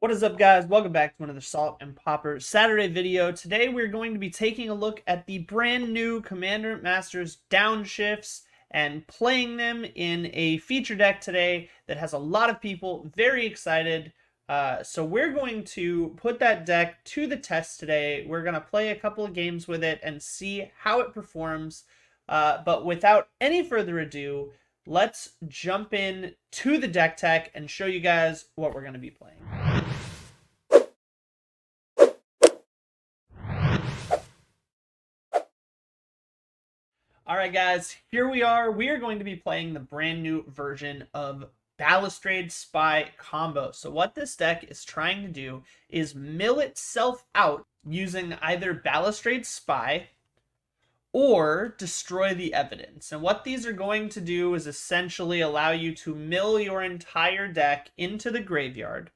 What is up, guys? Welcome back to another Salt and Pauper Saturday video. Today we're going to be taking a look at the brand new Commander Masters downshifts and playing them in a feature deck today that has a lot of people very excited. So we're going to put that deck to the test today. We're going to play a couple of games with it and see how it performs. But without any further ado, let's jump in to the deck tech and show you guys what we're going to be playing. Alright guys, here we are. We are going to be playing the brand new version of Balustrade Spy combo. So what this deck is trying to do is mill itself out using either Balustrade Spy or Destroy the Evidence. And what these are going to do is essentially allow you to mill your entire deck into the graveyard.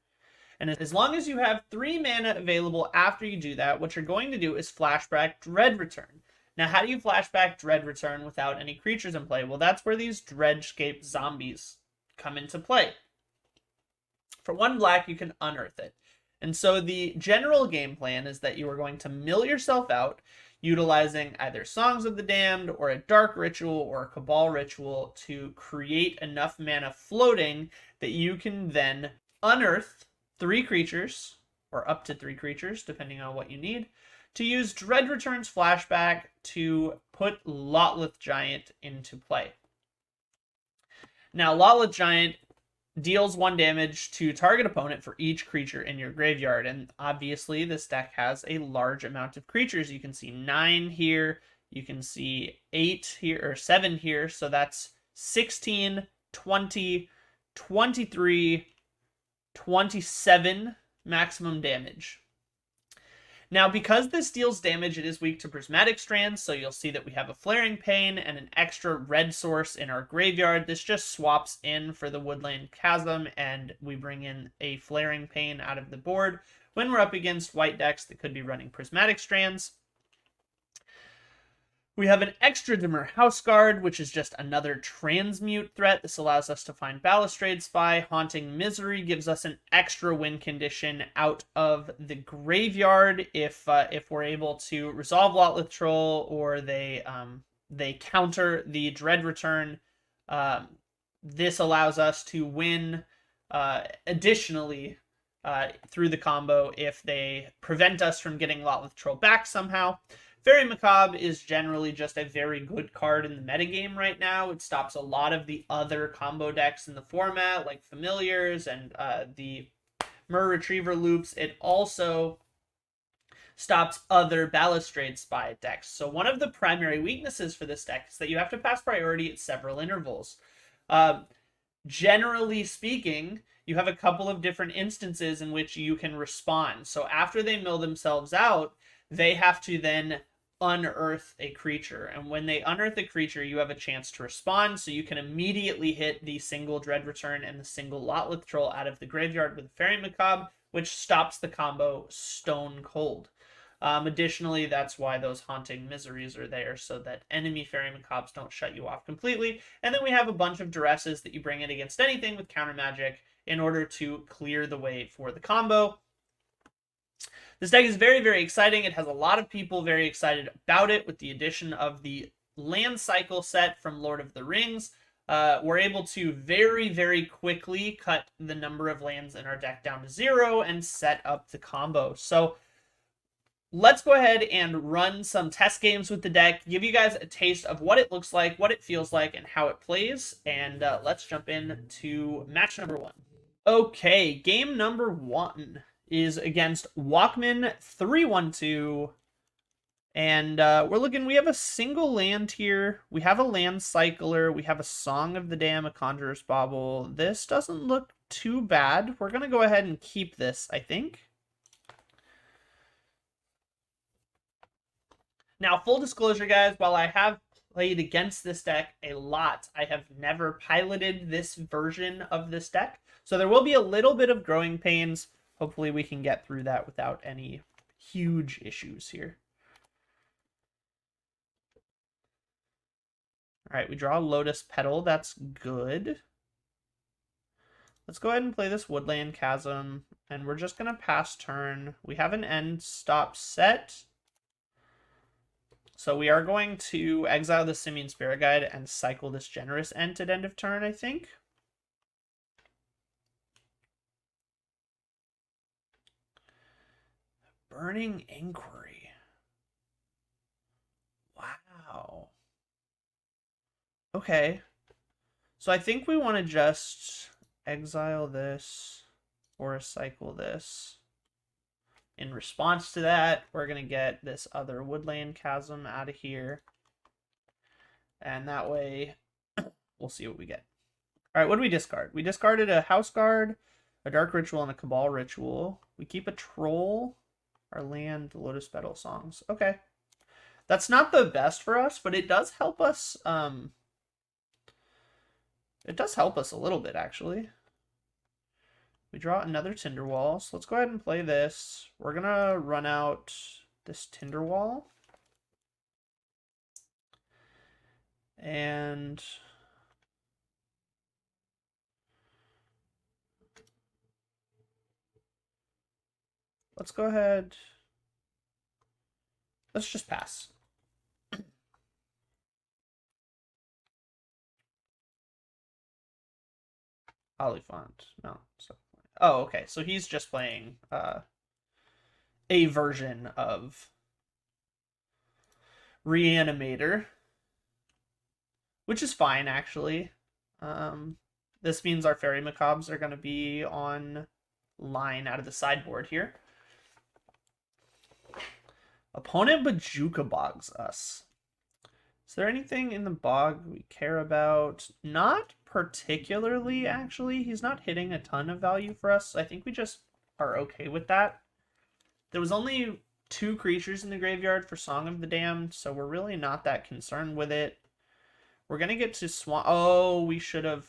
And as long as you have 3 mana available after you do that, what you're going to do is flashback Dread Return. Now, how do you flashback Dread Return without any creatures in play? Well, that's where these Dreadscape zombies come into play. For 1 black, you can unearth it. And so the general game plan is that you are going to mill yourself out, utilizing either Songs of the Damned or a Dark Ritual or a Cabal Ritual to create enough mana floating that you can then unearth 3 creatures, or up to 3 creatures, depending on what you need, to use Dread Return's flashback to put Lotleth Giant into play. Now, Lotleth Giant deals 1 damage to target opponent for each creature in your graveyard, and obviously this deck has a large amount of creatures. You can see 9 here, you can see 8 here, or 7 here, so that's 16, 20, 23, 27 maximum damage. Now, because this deals damage, it is weak to Prismatic Strands, so you'll see that we have a Flaring Pain and an extra red source in our graveyard. This just swaps in for the Woodland Chasm, and we bring in a Flaring Pain out of the board when we're up against white decks that could be running Prismatic Strands. We have an extra Dimmer Houseguard, which is just another transmute threat. This allows us to find Balustrade Spy. Haunting Misery gives us an extra win condition out of the graveyard if we're able to resolve Lotleth Troll or they counter the Dread Return. This allows us to win additionally through the combo if they prevent us from getting Lotleth Troll back somehow. Fairy Macabre is generally just a very good card in the metagame right now. It stops a lot of the other combo decks in the format, like Familiars and the Myr Retriever loops. It also stops other Balustrade Spy decks. So one of the primary weaknesses for this deck is that you have to pass priority at several intervals. Generally speaking, you have a couple of different instances in which you can respond. So after they mill themselves out, they have to then unearth a creature. And when they unearth a creature, you have a chance to respond. So you can immediately hit the single Dread Return and the single Lotleth Troll out of the graveyard with Fairy Macabre, which stops the combo stone cold. Additionally, that's why those Haunting Miseries are there, so that enemy Fairy Macabres don't shut you off completely. And then we have a bunch of Duresses that you bring in against anything with counter magic in order to clear the way for the combo. This deck is very, very exciting. It has a lot of people very excited about it with the addition of the land cycle set from Lord of the Rings. We're able to very, very quickly cut the number of lands in our deck down to 0 and set up the combo. So let's go ahead and run some test games with the deck, give you guys a taste of what it looks like, what it feels like, and how it plays. And let's jump in to match number 1. Okay, game number 1 is against Walkman 312, and we have a single land here. We have a land cycler, we have a Song of the Dam, a Conjurer's Bauble. This doesn't look too bad. We're gonna go ahead and keep this, I think. Now, full disclosure, guys, while I have played against this deck a lot, I have never piloted this version of this deck, so there will be a little bit of growing pains. Hopefully we can get through that without any huge issues here. All right, we draw a Lotus Petal. That's good. Let's go ahead and play this Woodland Chasm. And we're just going to pass turn. We have an end stop set. So we are going to exile the Simian Spirit Guide and cycle this Generous Ent at end of turn, I think. Burning Inquiry. Wow. Okay. So I think we want to just exile this or cycle this. In response to that, we're going to get this other Woodland Chasm out of here. And that way, we'll see what we get. All right, what do we discard? We discarded a House Guard, a Dark Ritual, and a Cabal Ritual. We keep a Troll, our land, Lotus Petal Songs. Okay. That's not the best for us, but it does help us. It does help us a little bit, actually. We draw another Tinderwall, so let's go ahead and play this. We're going to run out this Tinderwall. And let's go ahead. Let's just pass. Oliphant. No. So, oh, okay. So he's just playing a version of Reanimator, which is fine, actually. This means our Fairy Macabres are going to be on line out of the sideboard here. Opponent Bajuka bogs us. Is there anything in the bog we care about? Not particularly, actually. He's not hitting a ton of value for us. I think we just are okay with that. There was only 2 creatures in the graveyard for Song of the Damned, so we're really not that concerned with it. We're going to get to Swamp. Oh, we should have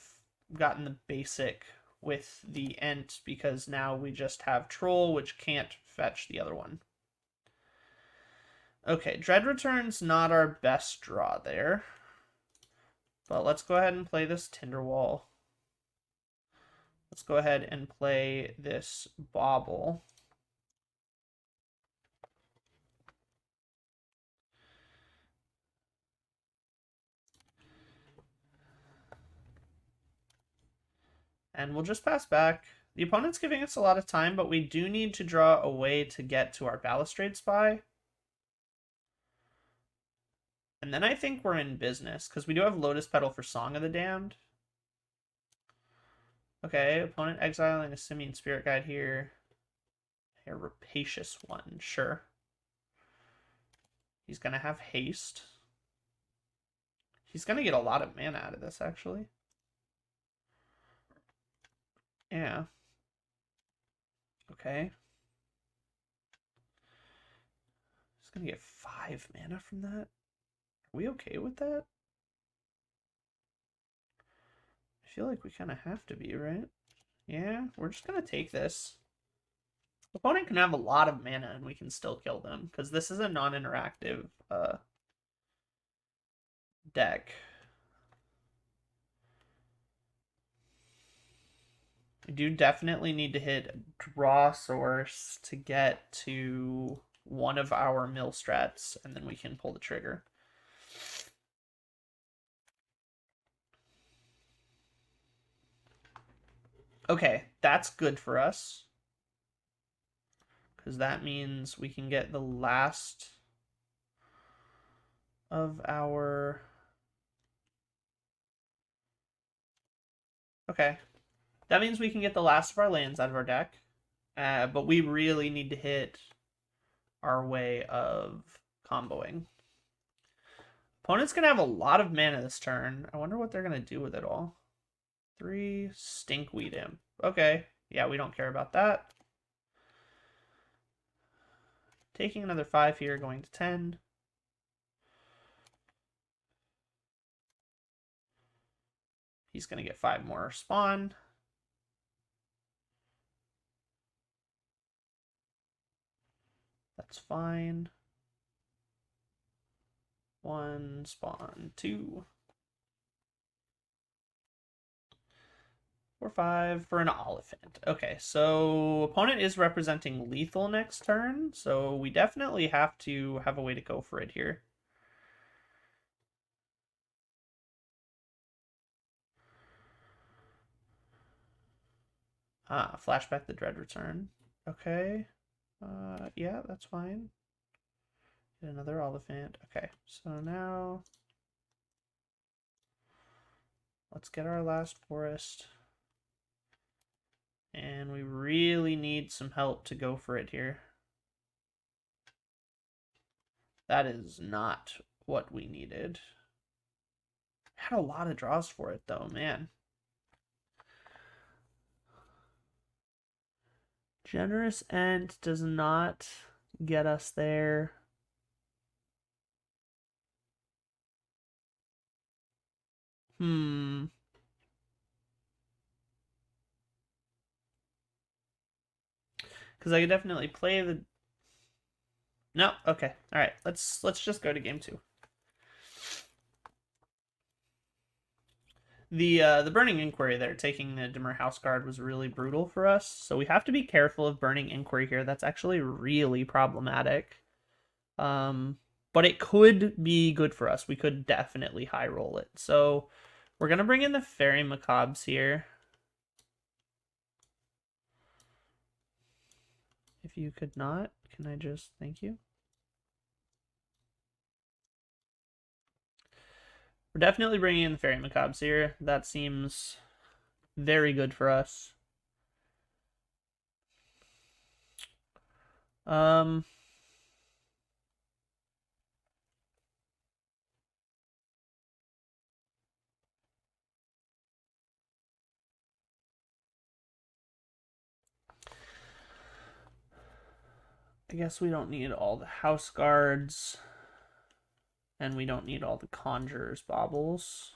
gotten the basic with the Ent, because now we just have Troll, which can't fetch the other one. Okay, Dread Return's not our best draw there. But let's go ahead and play this Tinderwall. Let's go ahead and play this Bauble. And we'll just pass back. The opponent's giving us a lot of time, but we do need to draw a way to get to our Balustrade Spy. And then I think we're in business, because we do have Lotus Petal for Song of the Damned. Okay, opponent exiling a Simian Spirit Guide here. A Rapacious one, sure. He's going to have haste. He's going to get a lot of mana out of this, actually. Yeah. Okay. He's going to get 5 mana from that. Are we okay with that? I feel like we kind of have to be, right? Yeah, we're just going to take this. Opponent can have a lot of mana and we can still kill them, because this is a non-interactive deck. We do definitely need to hit draw source to get to one of our mill strats, and then we can pull the trigger. Okay, that's good for us, because that means we can get the last of our... Okay. That means we can get the last of our lands out of our deck, but we really need to hit our way of comboing. Opponent's going to have a lot of mana this turn. I wonder what they're going to do with it all. 3, Stinkweed Imp. Okay, yeah, we don't care about that. Taking another 5 here, going to 10. He's going to get 5 more spawn. That's fine. 1 spawn, 2. 4/5 for an Oliphant. Okay, so opponent is representing lethal next turn, so we definitely have to have a way to go for it here. Flashback the Dread Return. Okay. Yeah, that's fine. Get another Oliphant. Okay, so now let's get our last Forest. And we really need some help to go for it here. That is not what we needed. Had a lot of draws for it though, man. Generous End does not get us there. Because I could definitely play the... No, okay. All right, let's just go to game 2. The Burning Inquiry there, taking the Dimmer House Guard, was really brutal for us. So we have to be careful of Burning Inquiry here. That's actually really problematic. But it could be good for us. We could definitely high roll it. So we're going to bring in the Fairy Macabres here. If you could not, can I just... Thank you. We're definitely bringing in the Fairy Macabres here. That seems very good for us. I guess we don't need all the House Guards. And we don't need all the Conjurer's Baubles.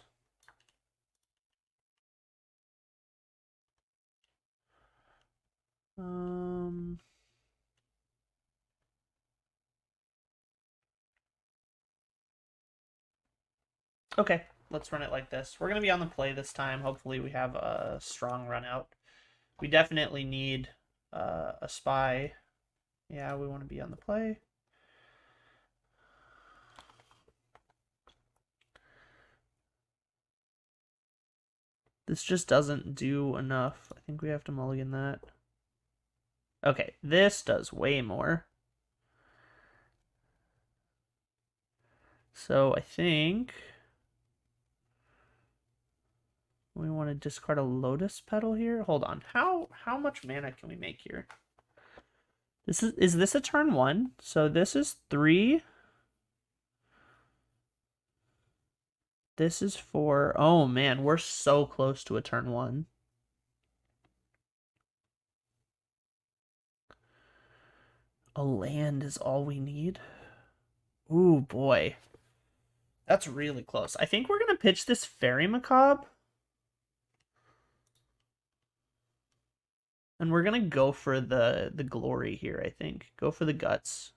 Okay, let's run it like this. We're going to be on the play this time. Hopefully we have a strong run out. We definitely need a spy. Yeah, we want to be on the play. This just doesn't do enough. I think we have to mulligan that. Okay, this does way more. So I think we want to discard a Lotus Petal here. Hold on. How much mana can we make here? Is this a turn 1? So this is 3. This is 4. Oh man, we're so close to a turn 1. A land is all we need. Ooh boy. That's really close. I think we're going to pitch this Fairy Macabre. And we're going to go for the glory here, I think. Go for the guts.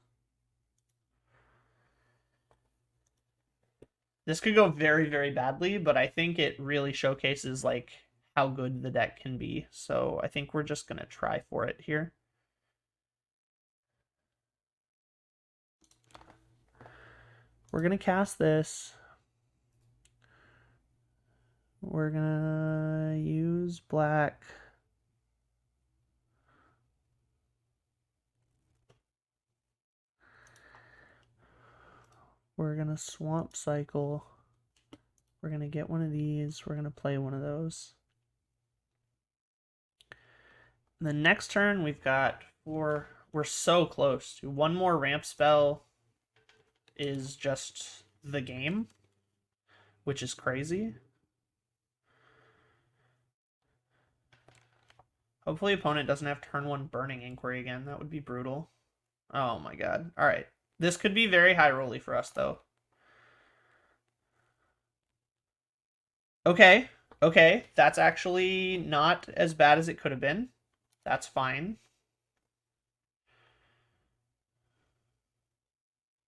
This could go very, very badly, but I think it really showcases like how good the deck can be. So I think we're just going to try for it here. We're going to cast this. We're going to use black. We're going to Swamp Cycle. We're going to get one of these. We're going to play one of those. And the next turn, we've got 4. We're so close to one more ramp spell is just the game, which is crazy. Hopefully opponent doesn't have turn 1 Burning Inquiry again. That would be brutal. Oh my god. All right. This could be very high rolly for us, though. Okay. Okay. That's actually not as bad as it could have been. That's fine.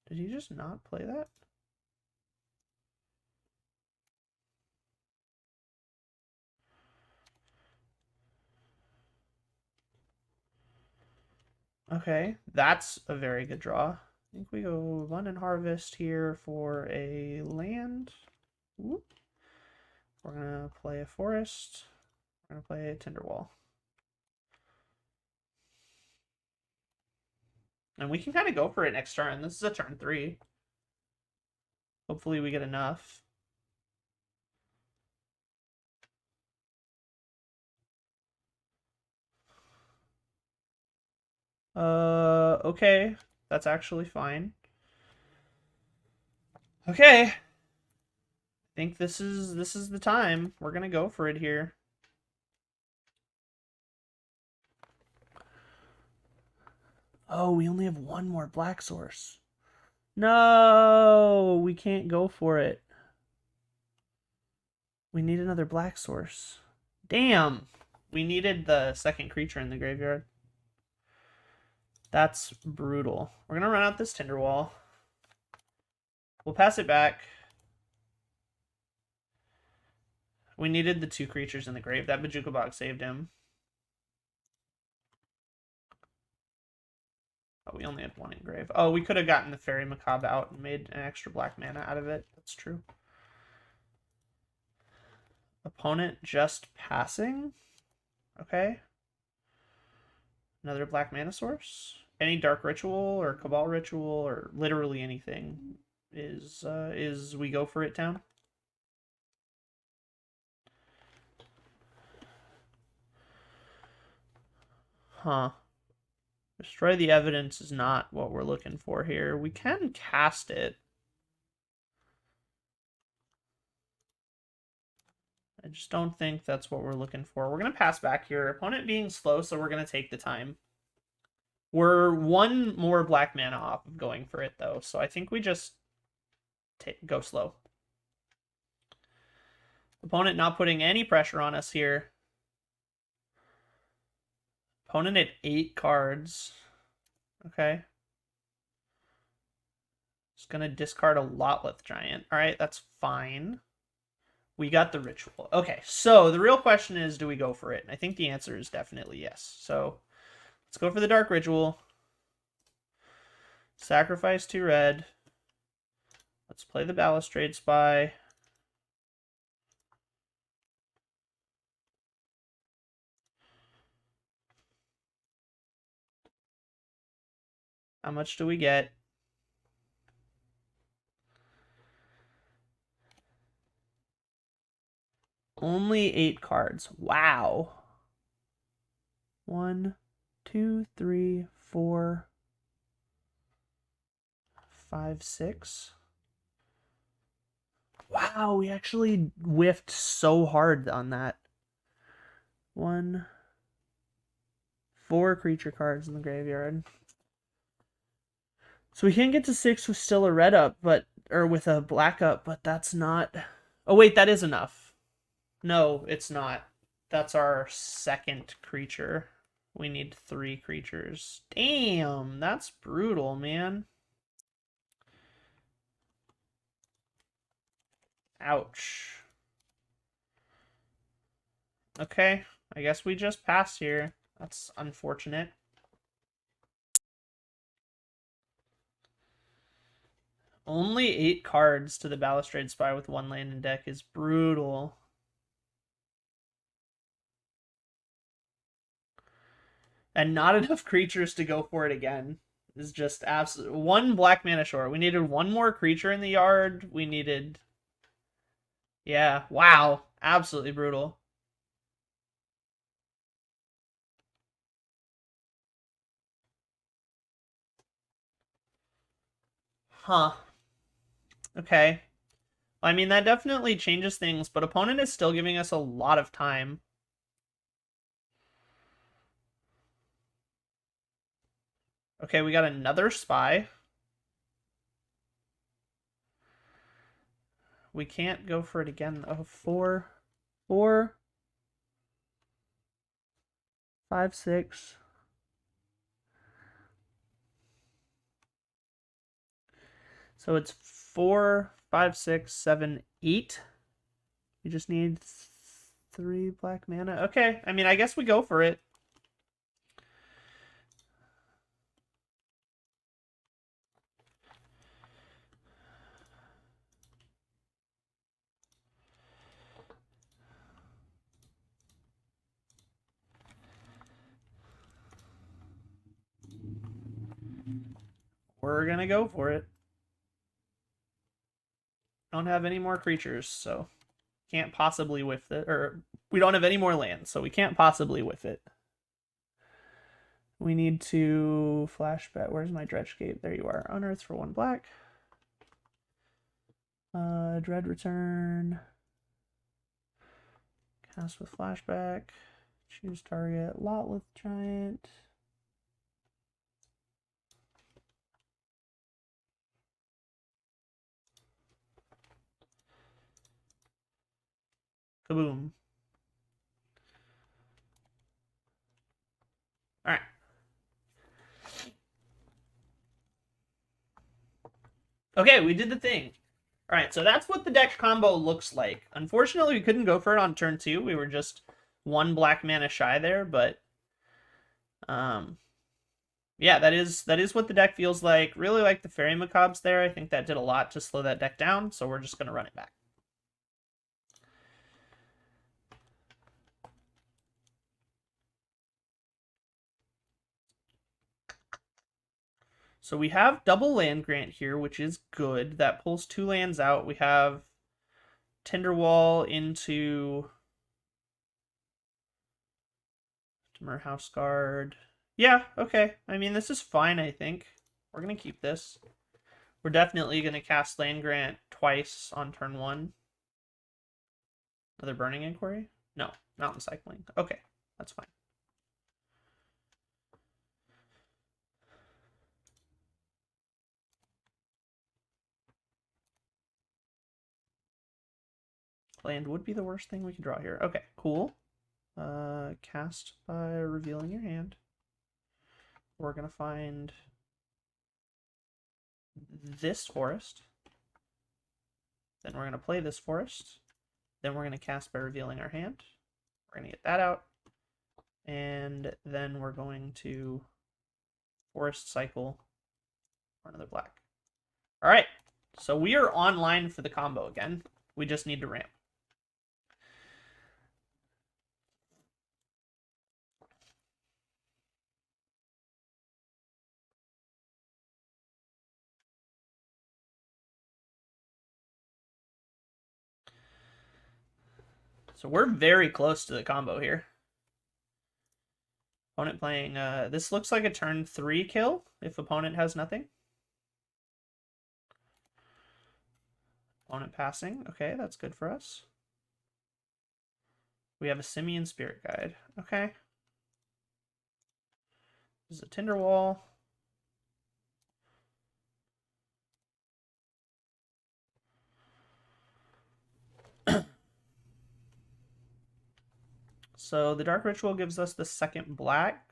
Did he just not play that? Okay, that's a very good draw. I think we go Abundant Harvest here for a land. Whoop. We're going to play a Forest. We're going to play a Tinderwall. And we can kind of go for it next turn. This is a turn 3. Hopefully we get enough. Okay. That's actually fine. Okay. I think this is the time. We're gonna go for it here. Oh, we only have one more black source. No, we can't go for it. We need another black source. Damn. We needed the second creature in the graveyard. That's brutal. We're going to run out this Tinderwall. We'll pass it back. We needed the 2 creatures in the grave. That Magicka Box saved him. Oh, we only had 1 in grave. Oh, we could have gotten the Fairy Macabre out and made an extra black mana out of it. That's true. Opponent just passing. Okay. Another black mana source. Any Dark Ritual or Cabal Ritual or literally anything is we go for it town. Huh. Destroy the Evidence is not what we're looking for here. We can cast it. I just don't think that's what we're looking for. We're going to pass back here. Opponent being slow, so we're going to take the time. We're 1 more black mana off of going for it, though. So I think we just go slow. Opponent not putting any pressure on us here. Opponent at 8 cards. Okay. Just going to discard a Lotleth Giant. All right, that's fine. We got the Ritual. Okay, so the real question is, do we go for it? And I think the answer is definitely yes. So let's go for the Dark Ritual. Sacrifice 2 red. Let's play the Balustrade Spy. How much do we get? Only 8 cards. Wow. 1, 2, 3, 4, 5, 6. Wow, we actually whiffed so hard on that. 4 creature cards in the graveyard. So we can get to 6 with still a red up, or with a black up, but that's not... Oh, wait, that is enough. No, it's not. That's our second creature. We need 3 creatures. Damn, that's brutal, man. Ouch. Okay, I guess we just pass here. That's unfortunate. Only 8 cards to the Balustrade Spy with 1 land in deck is brutal. And not enough creatures to go for it again is just absolute. 1 black mana short. We needed 1 more creature in the yard. We needed... Yeah, wow. Absolutely brutal. Huh. Okay. I mean, that definitely changes things, but opponent is still giving us a lot of time. Okay, we got another spy. We can't go for it again, though. 4, 5, 6. So it's 4, 5, 6, 7, 8. We just need 3 black mana. Okay, I mean, I guess we go for it. we're gonna go for it. Don't have any more creatures, so can't possibly whiff it. Or we don't have any more lands, so we can't possibly whiff it. We need to flashback. Where's my Dredgecape? There you are. Unearth for 1 black. Dread return. Cast with flashback. Choose target. Lotleth Giant. Kaboom. All right. Okay, we did the thing. All right, so that's what the deck combo looks like. Unfortunately, we couldn't go for it on turn 2. We were just 1 black mana shy there, but yeah, that is what the deck feels like. Really like the Fairy Macabres there. I think that did a lot to slow that deck down, so we're just going to run it back. So we have double land grant here, which is good. That pulls 2 lands out. We have Tinderwall into Dimmer House Guard. Yeah, okay. I mean, this is fine, I think. We're going to keep this. We're definitely going to cast land grant twice on turn 1. Another Burning Inquiry? No, Mountain Cycling. Okay, that's fine. Land would be the worst thing we could draw here. Okay, cool. Cast by revealing your hand. We're going to find this forest. Then we're going to play this forest. Then we're going to cast by revealing our hand. We're going to get that out. And then we're going to forest cycle for another black. All right, so we are online for the combo again. We just need to ramp. So we're very close to the combo here. Opponent playing, this looks like a turn 3 kill if opponent has nothing. Opponent passing, okay, that's good for us. We have a Simian Spirit Guide, okay. This is a Tinderwall. So the Dark Ritual gives us the 2nd black.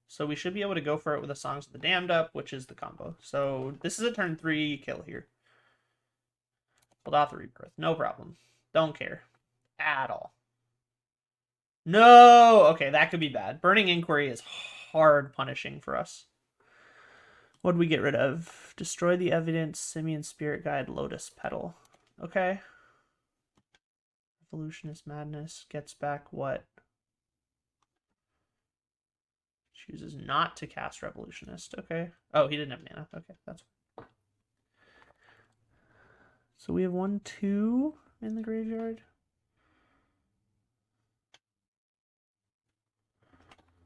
So we should be able to go for it with the Songs of the Damned up, which is the combo. So this is a turn 3 kill here. Pulled off the Rebirth, no problem. Don't care at all. No! Okay, that could be bad. Burning Inquiry is hard punishing for us. What did we get rid of? Destroy the Evidence, Simian Spirit Guide, Lotus Petal. Okay. Evolutionist Madness gets back what? Chooses not to cast Revolutionist. Okay. Oh, he didn't have mana. Okay, that's fine. So we have 1, 2 in the graveyard.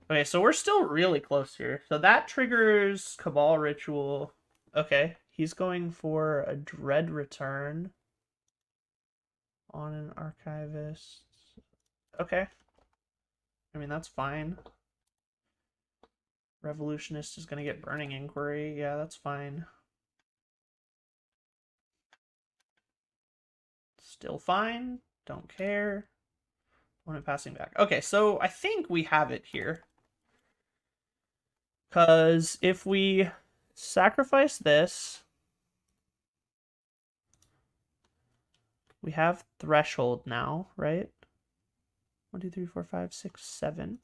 Okay, so we're still really close here. So that triggers Cabal Ritual. Okay, he's going for a Dread Return on an Archivist. Okay. I mean, that's fine. Revolutionist is going to get Burning Inquiry. Yeah, that's fine. Still fine. Don't care. Opponent passing back. Okay, so I think we have it here. Because if we sacrifice this, we have Threshold now, right? 1, 2, 3, 4, 5, 6, 7.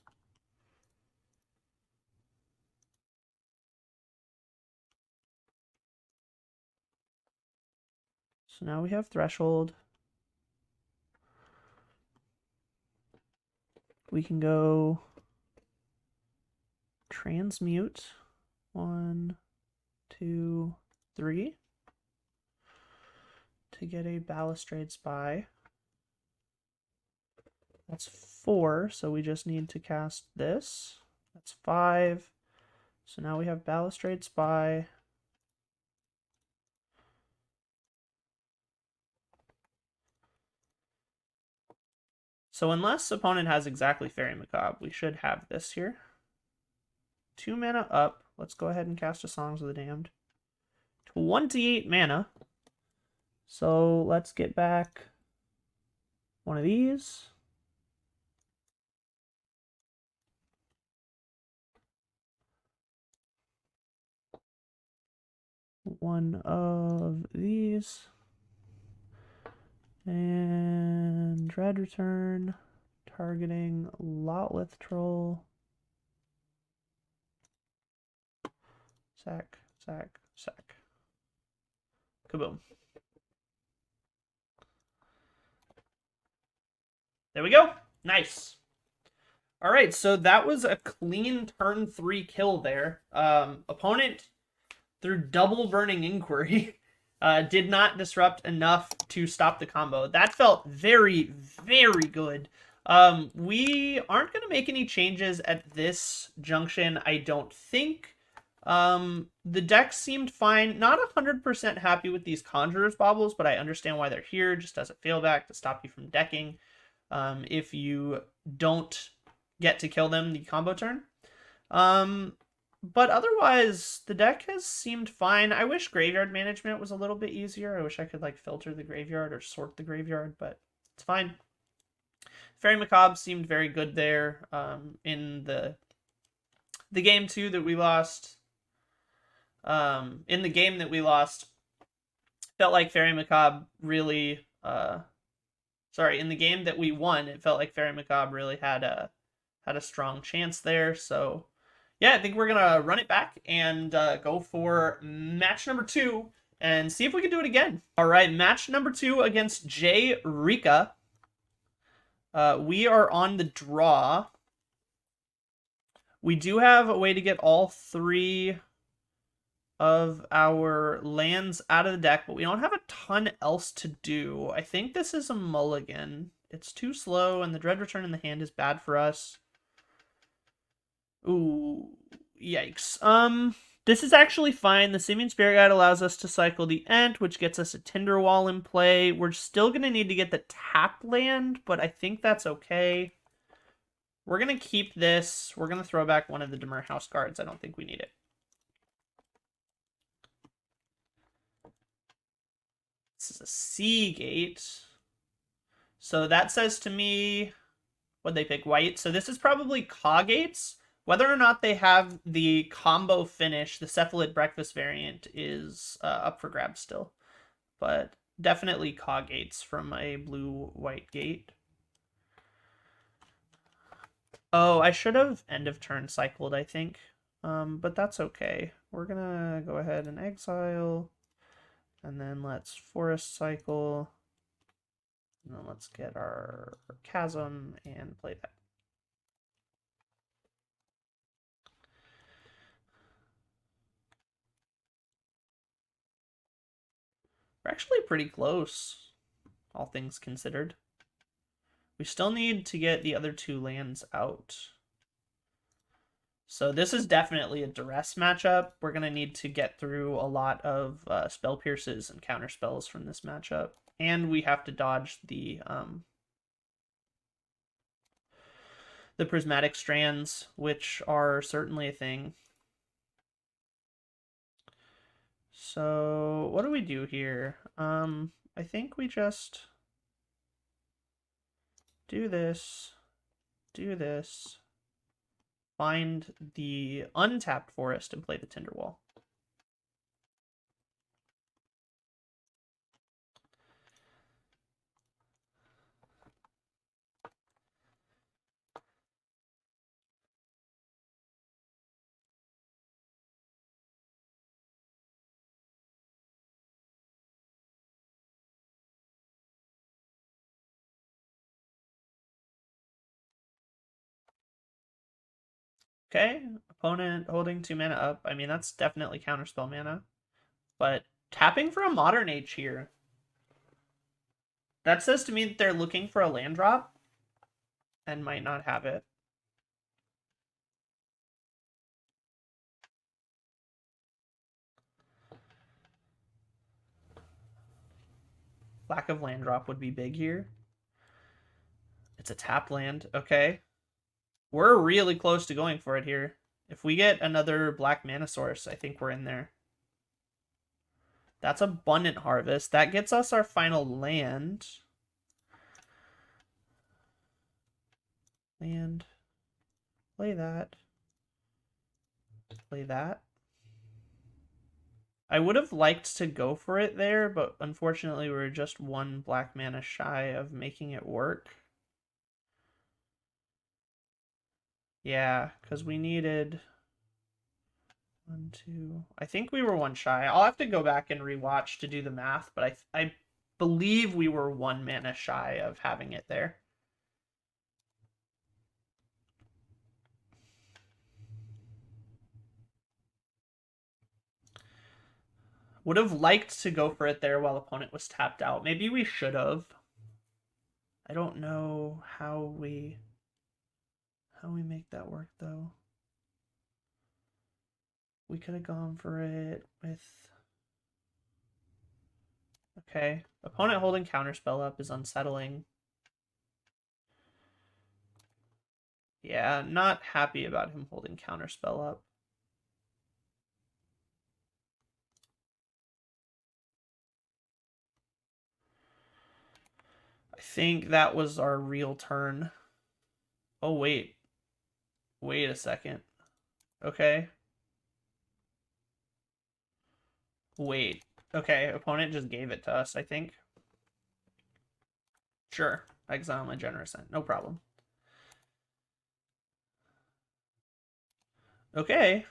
So now we have Threshold. We can go Transmute. 1, 2, 3 to get a Balustrade Spy. That's 4, so we just need to cast this. That's 5. So now we have Balustrade Spy. So unless opponent has exactly Fairy Macabre, we should have this here. 2 mana up. Let's go ahead and cast a Songs of the Damned. 28 mana. So let's get back one of these. One of these. And Dread Return, targeting Lotlith Troll. Sack, sack, sack. Kaboom. There we go. Nice. All right, so that was a clean turn 3 kill there. Opponent, through double Burning Inquiry, did not disrupt enough to stop the combo. That felt very, very good. We aren't going to make any changes at this junction, I don't think. The deck seemed fine. Not 100% happy with these Conjurer's Baubles, but I understand why they're here, just as a failback to stop you from decking. If you don't get to kill them the combo turn. But otherwise, the deck has seemed fine. I wish graveyard management was a little bit easier. I wish I could like filter the graveyard or sort the graveyard, but it's fine. Fairy Macabre seemed very good there. In the game too that we lost. In the game that we lost, felt like Fairy Macabre really. In the game that we won, it felt like Fairy Macabre really had a strong chance there. So yeah, I think we're gonna run it back and go for match number 2 and see if we can do it again. All right, match number 2 against Jay Rika. We are on the draw. We do have a way to get all 3 of our lands out of the deck, but we don't have a ton else to do. I think this is a mulligan. It's too slow, and the Dread Return in the hand is bad for us. Ooh, yikes. This is actually fine. The Simian Spirit Guide allows us to cycle the Ent, which gets us a Tinderwall in play. We're still going to need to get the tap land, but I think that's okay. We're going to keep this. We're going to throw back one of the Demur House cards. I don't think we need it. This is a Seagate. So that says to me, what'd they pick? White. So this is probably Caw Gates. Whether or not they have the combo finish, the Cephalid Breakfast variant is up for grabs still. But definitely Caw Gates from a blue-white gate. Oh, I should have end of turn cycled, I think. But that's okay. We're gonna go ahead and exile. And then let's forest cycle. And then let's get our chasm and play that. We're actually pretty close, all things considered. We still need to get the other 2 lands out. So this is definitely a duress matchup. We're going to need to get through a lot of spell pierces and counter spells from this matchup. And we have to dodge the prismatic strands, which are certainly a thing. So what do we do here? I think we just do this, find the untapped forest and play the Tinderwall. Okay, Opponent holding 2 mana up. I mean, that's definitely counterspell mana. But tapping for a Modern Age here. That says to me that they're looking for a land drop and might not have it. Lack of land drop would be big here. It's a tapped land. Okay. We're really close to going for it here. If we get another black mana source, I think we're in there. That's Abundant Harvest. That gets us our final land. Land. Play that. Play that. I would have liked to go for it there, but unfortunately we were just 1 black mana shy of making it work. Yeah, because we needed 1, 2. I think we were 1 shy. I'll have to go back and rewatch to do the math, but I believe we were 1 mana shy of having it there. Would have liked to go for it there while opponent was tapped out. Maybe we should have. I don't know how we make that work though. We could have gone for it with... Okay. Opponent holding counterspell up is unsettling. Yeah, not happy about him holding counterspell up. I think that was our real turn. Oh, wait. Wait a second. Okay. Wait. Okay, opponent just gave it to us, I think. Sure. Exile my Generous End. No problem. Okay.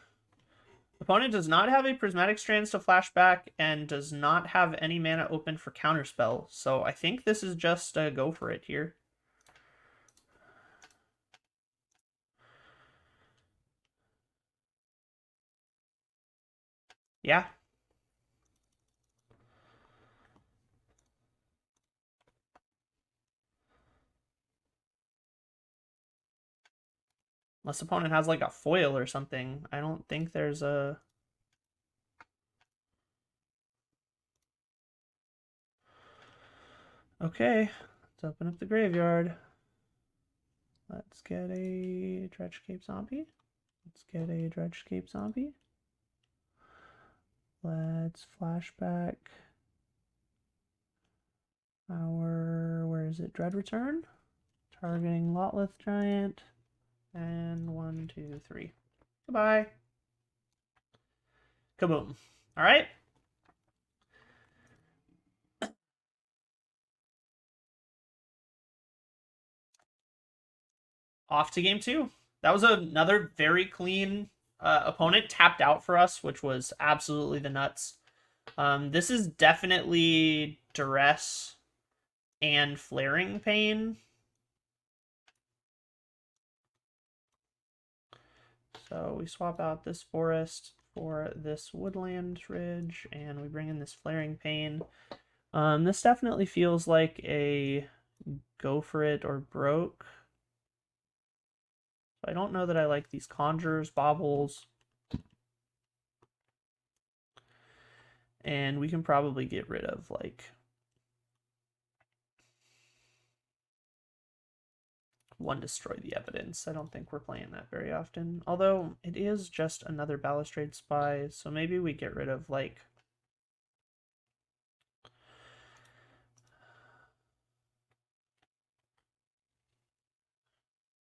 Opponent does not have a Prismatic Strands to flashback and does not have any mana open for counterspell. So I think this is just a go for it here. Yeah. Unless opponent has like a foil or something. I don't think there's a... Okay, let's open up the graveyard. Let's get a Dredgecape Zombie. Let's get a Dredgecape Zombie. Let's flashback our... Where is it? Dread Return. Targeting Lotleth Giant. And 1, 2, 3. Goodbye. Kaboom. All right. Off to game 2. That was another very clean opponent. Tapped out for us, which was absolutely the nuts. This is definitely Duress and Flaring Pain. So we swap out this forest for this woodland ridge, and we bring in this Flaring Pain. This definitely feels like a go for it or broke. I don't know that I like these Conjurers, Baubles. And we can probably get rid of, like, one Destroy the Evidence. I don't think we're playing that very often. Although, it is just another Balustrade Spy, so maybe we get rid of, like...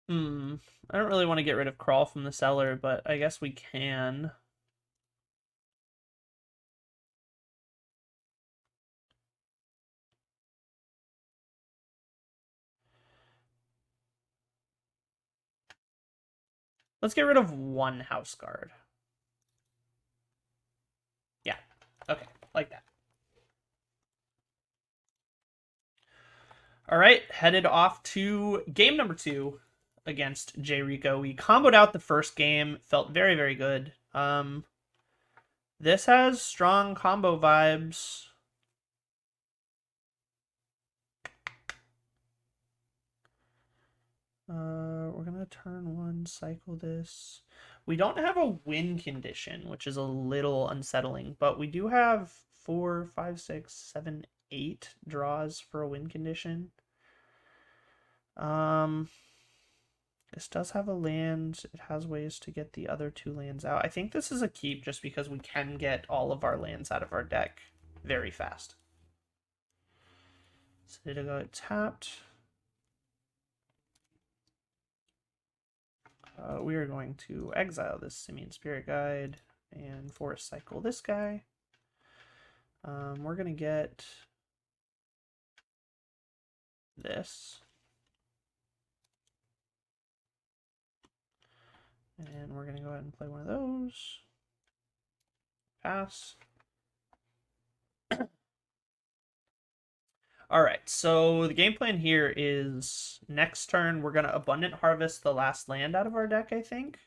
I don't really want to get rid of Crawl from the Cellar, but I guess we can. Let's get rid of 1 House Guard. Yeah, okay, like that. All right, headed off to game number 2. against J Rico. We comboed out the first game, felt very, very good. This has strong combo vibes. We're gonna turn one, cycle this. We don't have a win condition, which is a little unsettling, but we do have 4, 5, 6, 7, 8 draws for a win condition. This does have a land. It has ways to get the other 2 lands out. I think this is a keep just because we can get all of our lands out of our deck very fast. So it'll go tapped. We are going to exile this Simian Spirit Guide and force cycle this guy. We're going to get this. And we're going to go ahead and play one of those. Pass. All right, so the game plan here is next turn we're going to Abundant Harvest the last land out of our deck, I think.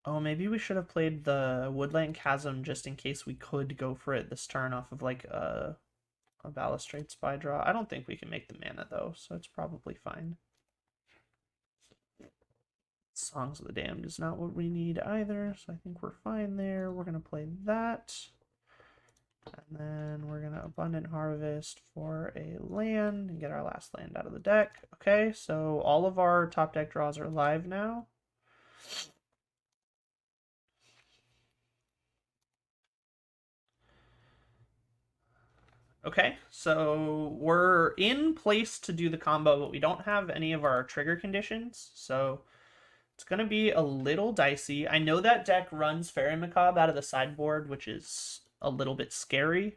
Oh, maybe we should have played the Woodland Chasm just in case we could go for it this turn off of like a Balustrade Spy draw. I don't think we can make the mana though, so it's probably fine. Songs of the Damned is not what we need either, so I think we're fine there. We're going to play that. And then we're going to Abundant Harvest for a land and get our last land out of the deck. Okay, so all of our top deck draws are live now. Okay, so we're in place to do the combo, but we don't have any of our trigger conditions, so it's going to be a little dicey. I know that deck runs Fairy Macabre out of the sideboard, which is a little bit scary.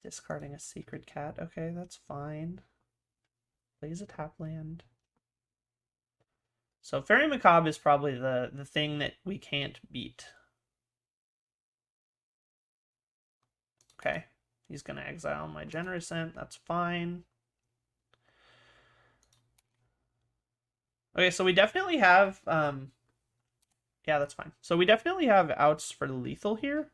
Discarding a Secret Cat. Okay, that's fine. Plays a tap land. So Fairy Macabre is probably the thing that we can't beat. Okay, he's going to exile my Generosent. That's fine. Okay, so we definitely have... yeah, that's fine. So we definitely have outs for lethal here.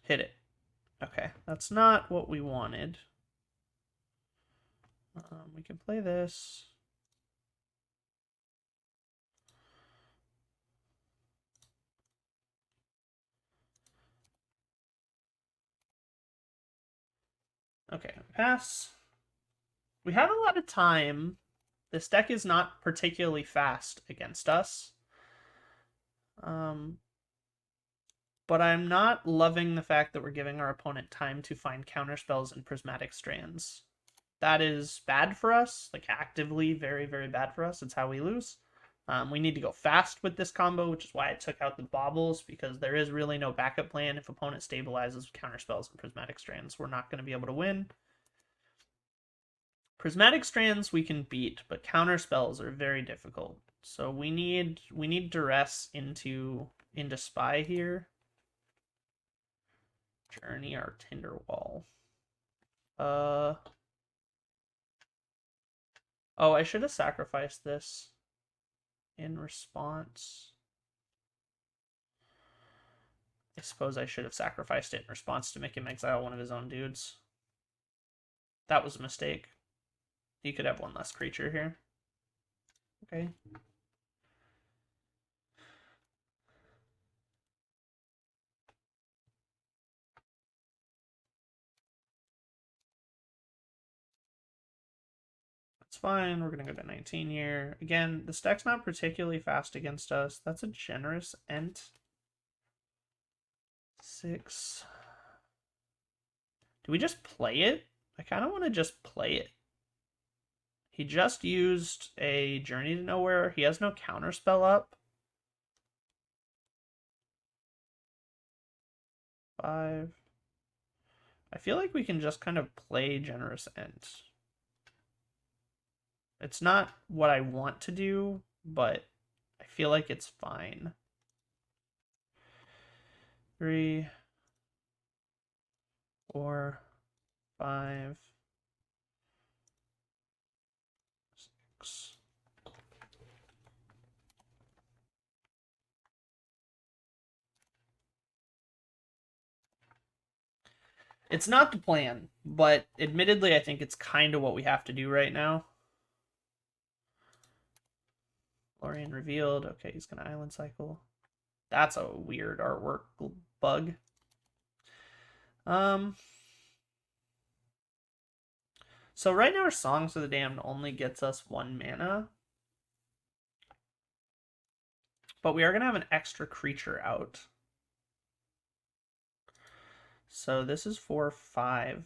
Hit it. Okay, that's not what we wanted. We can play this. Okay, pass. We have a lot of time. This deck is not particularly fast against us. But I'm not loving the fact that we're giving our opponent time to find counterspells and prismatic strands. That is bad for us, like actively very, very bad for us. It's how we lose. We need to go fast with this combo, which is why I took out the baubles, because there is really no backup plan. If opponent stabilizes counterspells and prismatic strands, we're not going to be able to win. Prismatic strands we can beat, but counterspells are very difficult. So we need duress into Spy here. Journey our Tinderwall. Oh, I should have sacrificed this in response. I suppose I should have sacrificed it in response to make him exile one of his own dudes. That was a mistake. He could have one less creature here. Okay. That's fine. We're going to go to 19 here. Again, this deck's not particularly fast against us. That's a generous Ent. 6. Do we just play it? I kind of want to just play it. He just used a Journey to Nowhere. He has no counterspell up. 5. I feel like we can just kind of play Generous Ent. It's not what I want to do, but I feel like it's fine. 3, 4, 5, 6. It's not the plan, but admittedly, I think it's kind of what we have to do right now. Lorien revealed. Okay, he's going to island cycle. That's a weird artwork bug. So right now our Songs of the Damned only gets us 1 mana. But we are going to have an extra creature out. So this is 4, 5.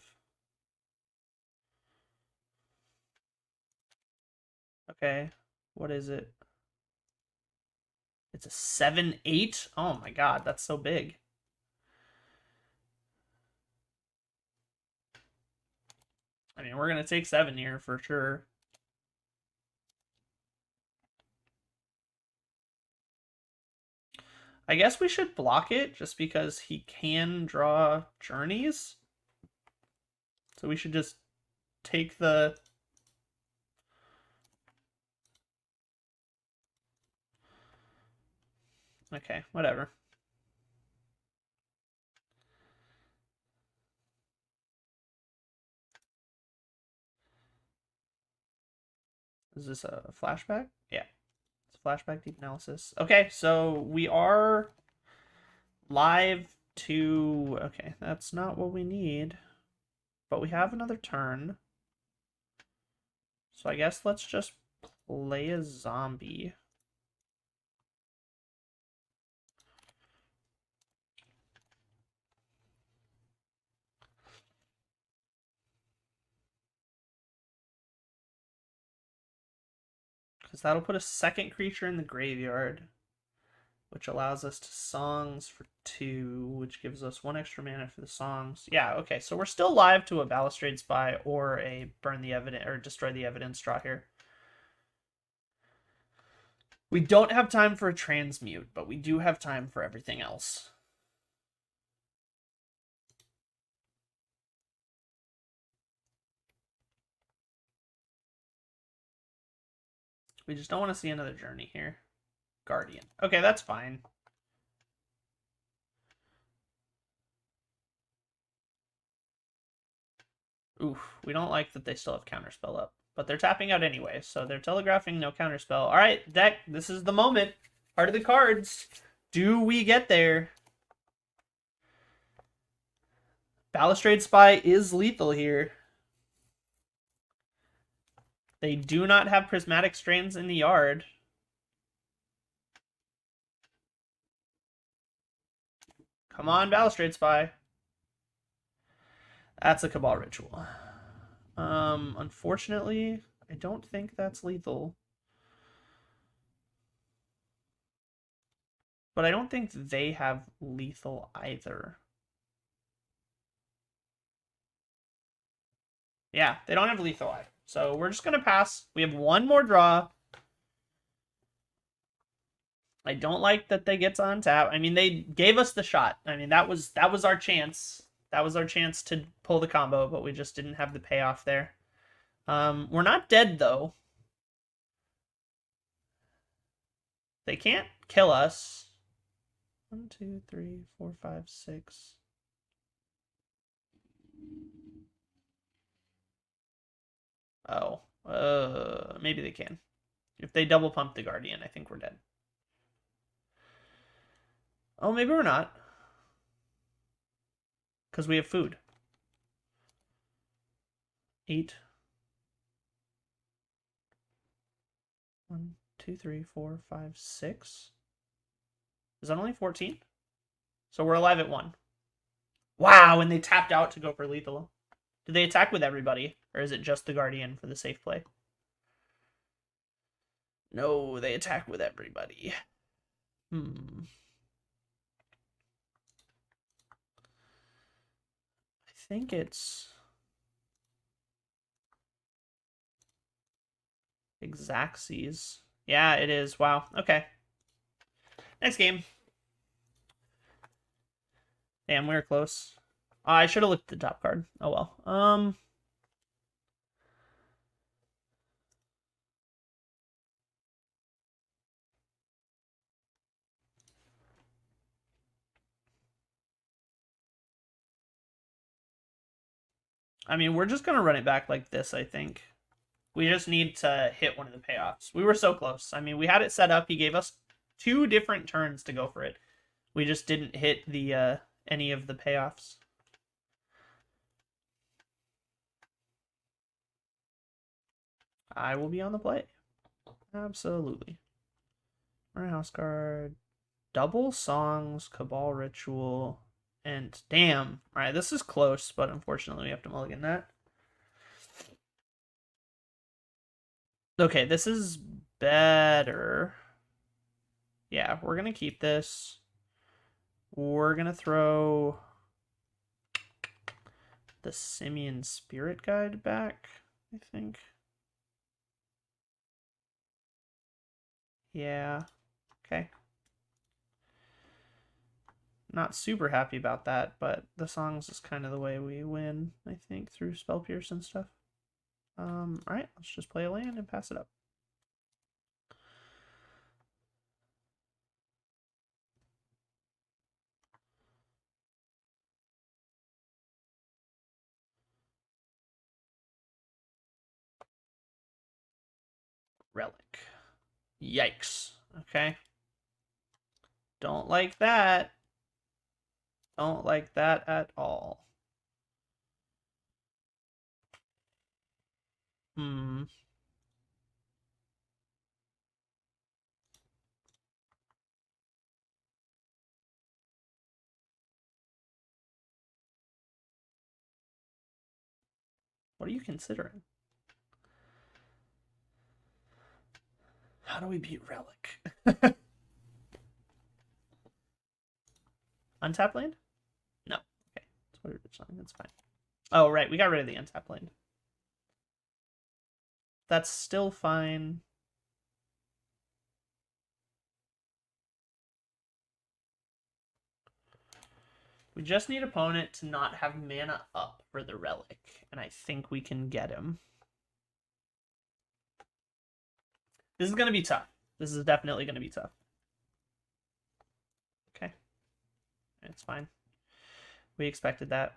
Okay, what is it? It's a 7, 8? Oh my god, that's so big. I mean, we're going to take 7 here for sure. I guess we should block it just because he can draw journeys. So we should just take the... Okay, whatever. Is this a flashback? Yeah. It's a flashback deep analysis. Okay, so we are live to... Okay, that's not what we need. But we have another turn. So I guess let's just play a zombie. Because that'll put a second creature in the graveyard, which allows us to songs for 2, which gives us 1 extra mana for the songs. Yeah, okay, so we're still live to a Balustrade Spy or a burn the evidence or destroy the evidence draw here. We don't have time for a transmute, but we do have time for everything else. We just don't want to see another journey here. Guardian. Okay, that's fine. Oof, we don't like that they still have Counterspell up. But they're tapping out anyway, so they're telegraphing no Counterspell. All right, deck, this is the moment. Part of the cards. Do we get there? Balustrade Spy is lethal here. They do not have Prismatic Strains in the yard. Come on, Balustrade Spy. That's a Cabal Ritual. Unfortunately, I don't think that's lethal. But I don't think they have lethal either. Yeah, they don't have lethal either. So we're just going to pass. We have 1 more draw. I don't like that they get on tap. I mean, they gave us the shot. I mean, that was our chance. That was our chance to pull the combo, but we just didn't have the payoff there. We're not dead, though. They can't kill us. 1, 2, 3, 4, 5, 6. Oh. Maybe they can. If they double pump the Guardian, I think we're dead. Oh, maybe we're not. Because we have food. 8. 1, 2, 3, 4, 5, 6. Is that only 14? So we're alive at 1. Wow, and they tapped out to go for lethal. Do they attack with everybody? Or is it just the Guardian for the safe play? No, they attack with everybody. I think it's... Xaxes. Yeah, it is. Wow. Okay. Next game. Damn, we were close. I should have looked at the top card. Oh well. I mean, we're just gonna run it back like this, I think. We just need to hit one of the payoffs. We were so close. I mean, we had it set up. He gave us 2 different turns to go for it. We just didn't hit the any of the payoffs. I will be on the play. Absolutely. Our house card. Double Songs, Cabal Ritual, and damn. Alright, this is close, but unfortunately we have to mulligan that. Okay, this is better. Yeah, we're gonna keep this. We're gonna throw the Simian Spirit Guide back, I think. Yeah. Okay. Not super happy about that, but the songs is kind of the way we win, I think, through Spell Pierce and stuff. Alright, let's just play a land and pass it up. Relic. Yikes. Okay. Don't like that. Don't like that at all. Hmm. What are you considering? How do we beat Relic? Untap land? No. Okay. That's what it's on. That's fine. Oh, right. We got rid of the untap land. That's still fine. We just need opponent to not have mana up for the Relic, and I think we can get him. This is going to be tough. This is definitely going to be tough. Okay. It's fine. We expected that.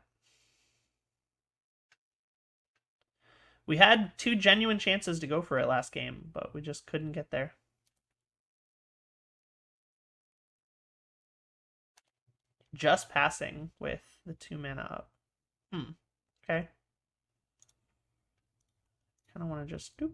We had 2 genuine chances to go for it last game, but we just couldn't get there. Just passing with the 2 mana up. Okay. Kind of want to just doop.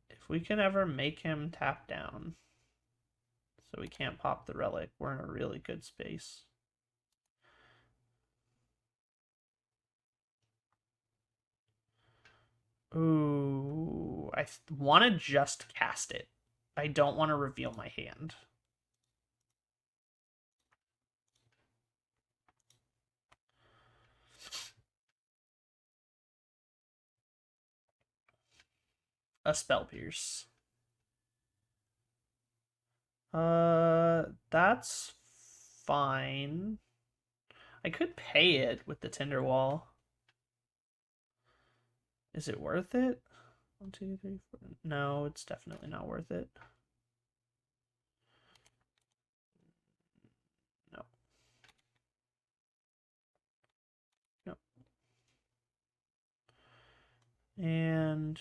If we can ever make him tap down so we can't pop the Relic, we're in a really good space. Ooh, I want to just cast it. I don't want to reveal my hand. A Spell Pierce. That's fine. I could pay it with the Tinderwall. Is it worth it? 1, 2, 3, 4. No, it's definitely not worth it. No. No. And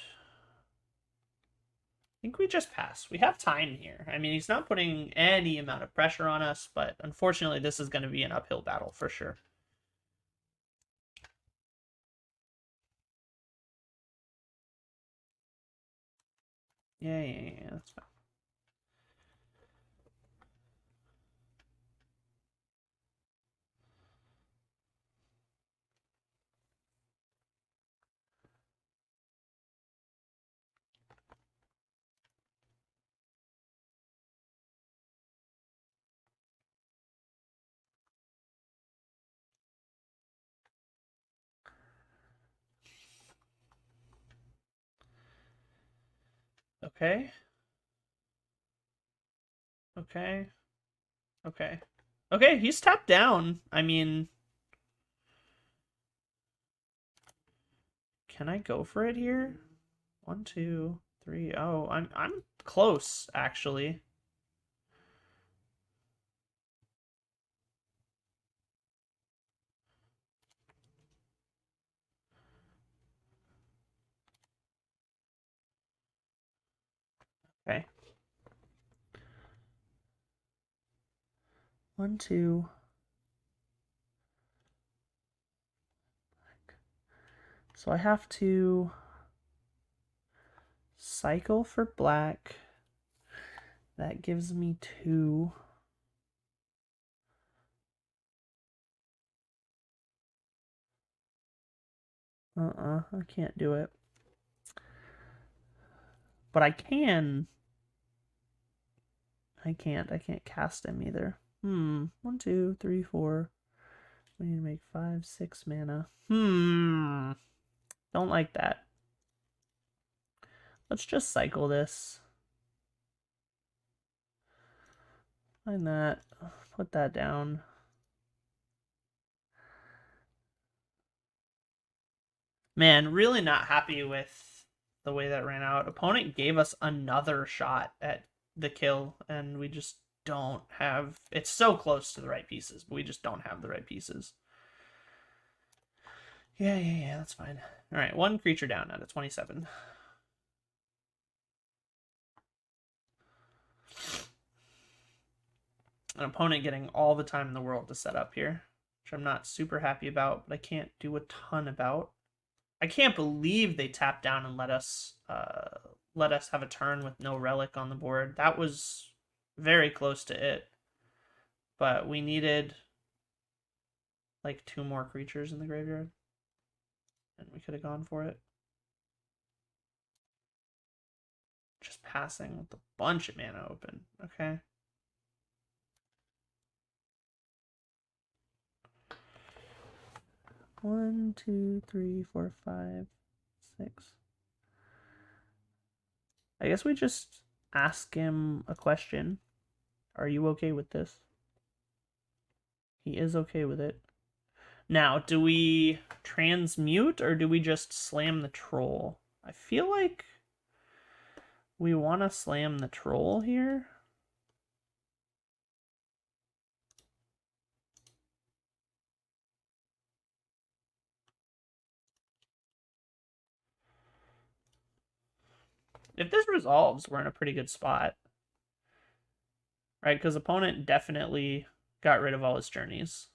I think we just pass. We have time here. I mean, he's not putting any amount of pressure on us, but unfortunately, this is going to be an uphill battle for sure. Yeah, that's fine. Okay. Okay. Okay. Okay, he's tapped down. I mean, can I go for it here? 1, 2, 3. Oh, I'm close actually. Okay. 1, 2. So I have to cycle for black. That gives me 2. I can't do it. But I can. I can't cast him either. 1, 2, 3, 4. We need to make 5, 6 mana. Don't like that. Let's just cycle this. Find that. Put that down. Man, really not happy with the way that ran out. Opponent gave us another shot at the kill, and we just don't have... It's so close to the right pieces, but we just don't have the right pieces. Yeah, that's fine. All right, 1 creature down out of 27. An opponent getting all the time in the world to set up here, which I'm not super happy about, but I can't do a ton about. I can't believe they tapped down and let us have a turn with no relic on the board. That was very close to it. But we needed like 2 more creatures in the graveyard. And we could have gone for it. Just passing with a bunch of mana open. Okay. One, 2, 3, 4, 5, 6. I guess we just ask him a question. Are you okay with this? He is okay with it. Now, do we transmute or do we just slam the troll? I feel like we want to slam the troll here. If this resolves, we're in a pretty good spot. Right? Because opponent definitely got rid of all his journeys.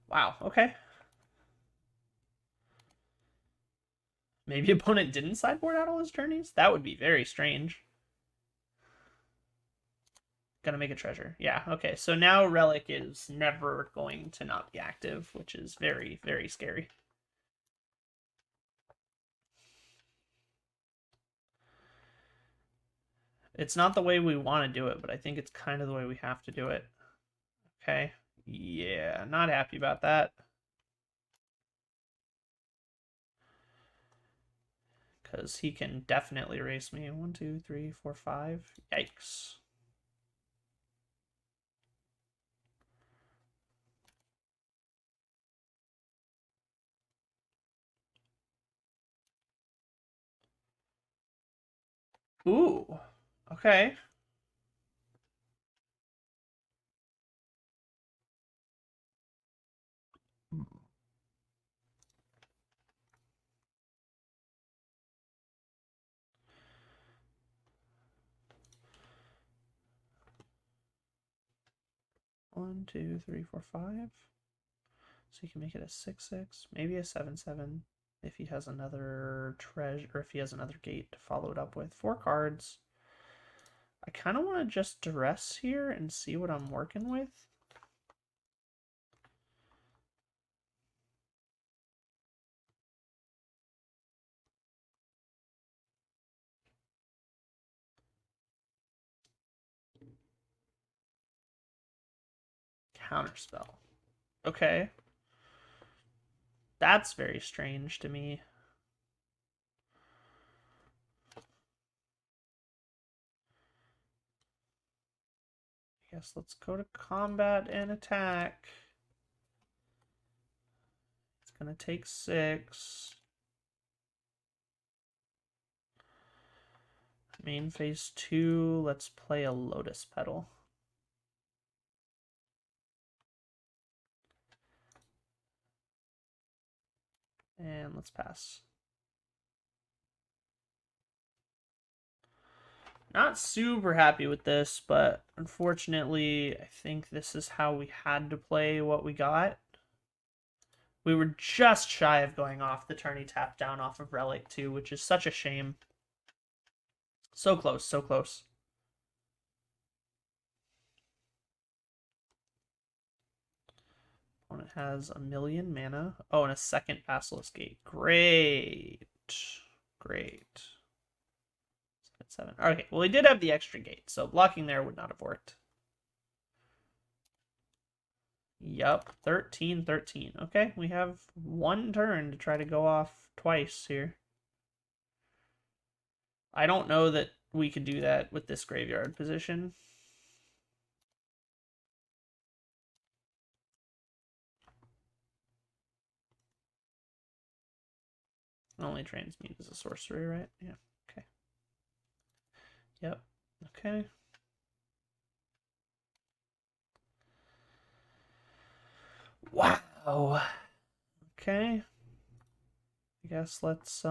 Wow, okay. Maybe opponent didn't sideboard out all his journeys? That would be very strange. Gotta make a treasure. Yeah, okay. So now Relic is never going to not be active, which is very, very scary. It's not the way we want to do it, but I think it's kind of the way we have to do it. Okay. Yeah, not happy about that. Because he can definitely erase me. 1, 2, 3, 4, 5. Yikes. Ooh. Okay. One, 2, 3, 4, 5. So you can make it a 6/6, maybe a 7/7 if he has another treasure, or if he has another gate to follow it up with. 4 cards. I kind of want to just duress here and see what I'm working with. counterspell. Okay. That's very strange to me. I guess let's go to combat and attack. It's gonna take 6. Main phase 2, let's play a Lotus Petal. And let's pass. Not super happy with this, but unfortunately, I think this is how we had to play what we got. We were just shy of going off the turn he tapped down off of Relic too, which is such a shame. So close, so close. Opponent has 1,000,000 mana. Oh, and a second Basilisk Gate. Great. Great. 7. Okay, well, he did have the extra gate, so blocking there would not have worked. Yup, 13. Okay, we have 1 turn to try to go off twice here. I don't know that we could do that with this graveyard position. Only transmute as a sorcery, right? Yeah, okay. Yep, okay. Wow. Okay. I guess let's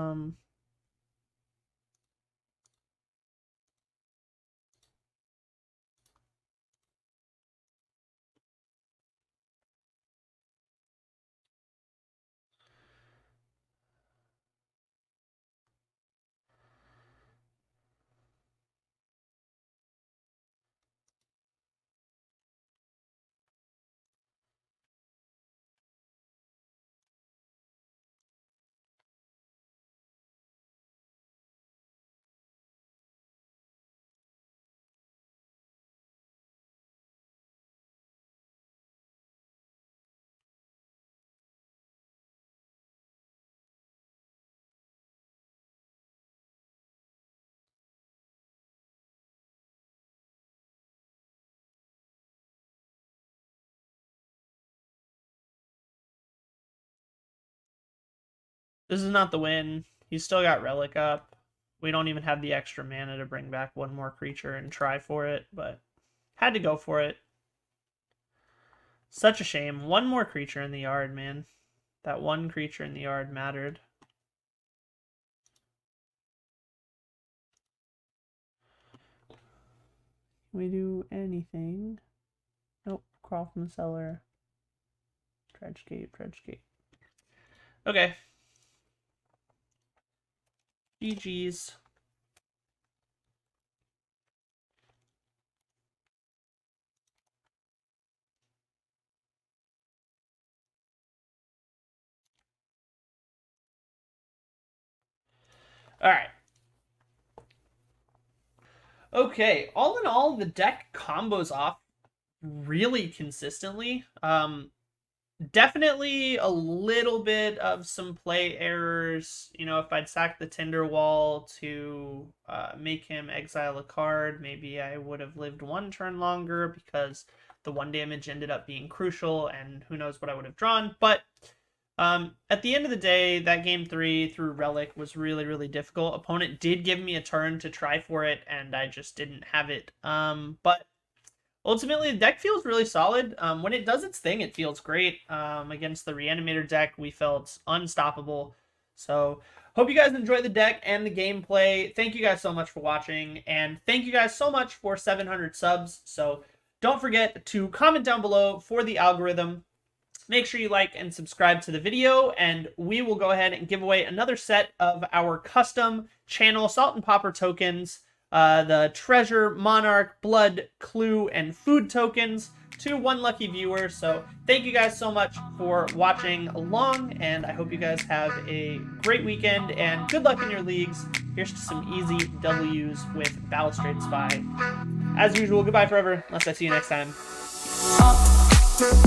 This is not the win. He's still got Relic up. We don't even have the extra mana to bring back 1 more creature and try for it, but had to go for it. Such a shame. 1 more creature in the yard, man. That 1 creature in the yard mattered. Can we do anything? Nope. Crawl from the cellar. Dredge gate. Okay. GG's. All right. Okay, all in all, the deck combos off really consistently. Definitely a little bit of some play errors. You know, if I'd sacked the Tinderwall to make him exile a card, maybe I would have lived 1 turn longer because the 1 damage ended up being crucial, and who knows what I would have drawn. But at the end of the day, that game 3 through Relic was really, really difficult. Opponent did give me a turn to try for it, and I just didn't have it. But ultimately, the deck feels really solid. When it does its thing, it feels great. Against the Reanimator deck, we felt unstoppable. So, hope you guys enjoy the deck and the gameplay. Thank you guys so much for watching, and thank you guys so much for 700 subs. So, don't forget to comment down below for the algorithm. Make sure you like and subscribe to the video, and we will go ahead and give away another set of our custom channel Salt and Pauper tokens, the Treasure, Monarch, Blood, Clue, and Food tokens to 1 lucky viewer. So thank you guys so much for watching along, and I hope you guys have a great weekend, and good luck in your leagues. Here's to some easy W's with Balustrade Spy. As usual, goodbye forever, unless I see you next time. Uh,